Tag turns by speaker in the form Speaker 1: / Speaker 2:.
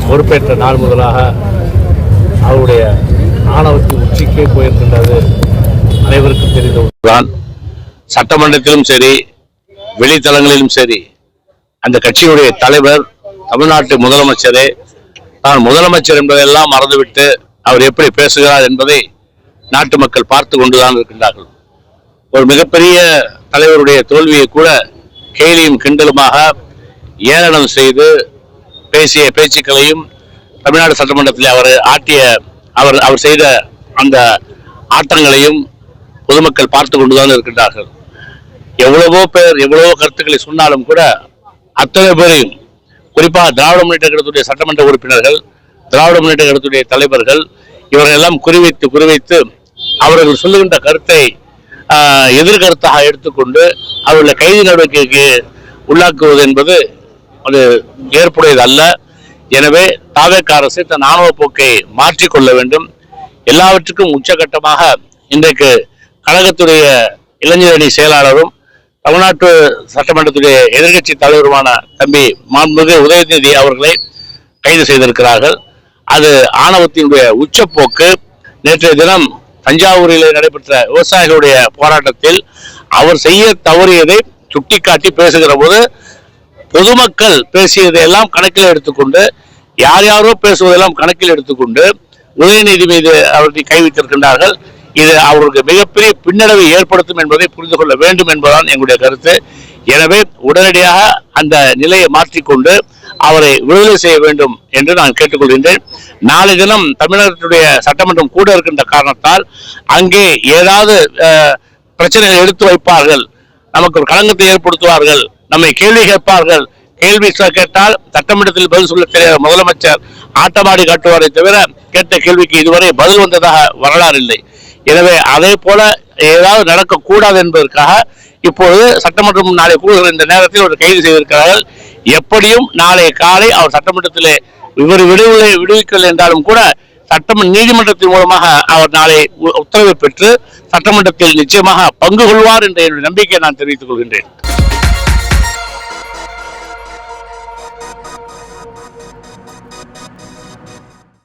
Speaker 1: பொறுப்பேற்ற நாள் முதலாக அவருடைய ஆணவத்தின் உச்சிக்கே போயிருக்கின்றது. அனைவருக்கும் தெரிந்த ஒன்றுதான். சட்டமன்றத்திலும் சரி, வெளித்தளங்களிலும் சரி, அந்த கட்சியினுடைய தலைவர் தமிழ்நாட்டு முதலமைச்சரே தான் முதலமைச்சர் என்பதையெல்லாம் மறந்துவிட்டு அவர் எப்படி பேசுகிறார் என்பதை நாட்டு மக்கள் பார்த்து கொண்டுதான் இருக்கின்றார்கள். ஒரு மிகப்பெரிய தலைவருடைய தோல்வியை கூட கேலியும் கிண்டலுமாக ஏளனம் செய்து பேசிய பேச்சுக்களையும் தமிழ்நாடு சட்டமன்றத்தில் அவர் செய்த அந்த ஆட்டங்களையும் பொதுமக்கள் பார்த்து கொண்டுதான் இருக்கின்றார்கள். எவ்வளவோ பேர் எவ்வளவோ கருத்துக்களை சொன்னாலும் கூட அத்தனை பேரையும், குறிப்பாக திராவிட முன்னேற்ற கழகத்துடைய சட்டமன்ற உறுப்பினர்கள், திராவிட முன்னேற்ற கழகத்துடைய தலைவர்கள், இவர்கள் எல்லாம் குறிவைத்து அவர்கள் சொல்லுகின்ற கருத்தை எதிர்கருத்தாக எடுத்துக்கொண்டு அவர்களை கைது நடவடிக்கைக்கு உள்ளாக்குவது என்பது அது ஏற்புடையது அல்ல. எனவே தாவேக அரசு தன் ஆணவ போக்கை மாற்றிக்கொள்ள வேண்டும். எல்லாவற்றுக்கும் உச்சகட்டமாக இன்றைக்கு கழகத்துடைய இளைஞரணி செயலாளரும் தமிழ்நாட்டு சட்டமன்றத்துடைய எதிர்கட்சி தலைவருமான தம்பி மாண்புமிகு உதயநிதி அவர்களை கைது செய்திருக்கிறார்கள். அது ஆணவத்தினுடைய உச்சப்போக்கு. நேற்றைய தினம் தஞ்சாவூரில் நடைபெற்ற விவசாயிகளுடைய போராட்டத்தில் அவர் செய்ய தவறியதை சுட்டிக்காட்டி பேசுகிற போது பொதுமக்கள் பேசியதையெல்லாம் கணக்கில் எடுத்துக்கொண்டு, யாரோ பேசுவதெல்லாம் கணக்கில் எடுத்துக்கொண்டு உதயநிதி மீது அவர்களை கை வைத்திருக்கின்றார்கள். இது அவருக்கு மிகப்பெரிய பின்னடைவை ஏற்படுத்தும் என்பதை புரிந்து கொள்ள வேண்டும் என்பதுதான் எங்களுடைய கருத்து. எனவே உடனடியாக அந்த நிலையை மாற்றிக்கொண்டு அவரை விடுதலை செய்ய வேண்டும் என்று நான் கேட்டுக்கொள்கின்றேன். நாளை தினம் தமிழகத்துடைய சட்டமன்றம் கூட இருக்கின்ற காரணத்தால் அங்கே ஏதாவது பிரச்சனைகள் எடுத்து வைப்பார்கள், நமக்கு ஒரு களங்கத்தை ஏற்படுத்துவார்கள், நம்மை கேள்வி கேட்பார்கள். கேள்வி கேட்டால் சட்டமன்றத்தில் பதில் சொல்ல தெரியாத முதலமைச்சர் ஆட்டமாடி காட்டுவாரை தவிர கேட்ட கேள்விக்கு இதுவரை பதில் வந்ததாக வரலாறு இல்லை. எனவே அதே போல ஏதாவது நடக்கக்கூடாது என்பதற்காக இப்பொழுது சட்டமன்றம் நாளை கூடுகிற இந்த நேரத்தில் ஒரு கைது செய்திருக்கிறார்கள். எப்படியும் நாளை காலை அவர் சட்டமன்றத்திலே இவர் விடுவிக்கவில்லை என்றாலும் கூட நீதிமன்றத்தின் மூலமாக அவர் நாளை உத்தரவை பெற்று சட்டமன்றத்தில் நிச்சயமாக பங்கு கொள்வார் என்ற நம்பிக்கையை நான் தெரிவித்துக் கொள்கின்றேன்.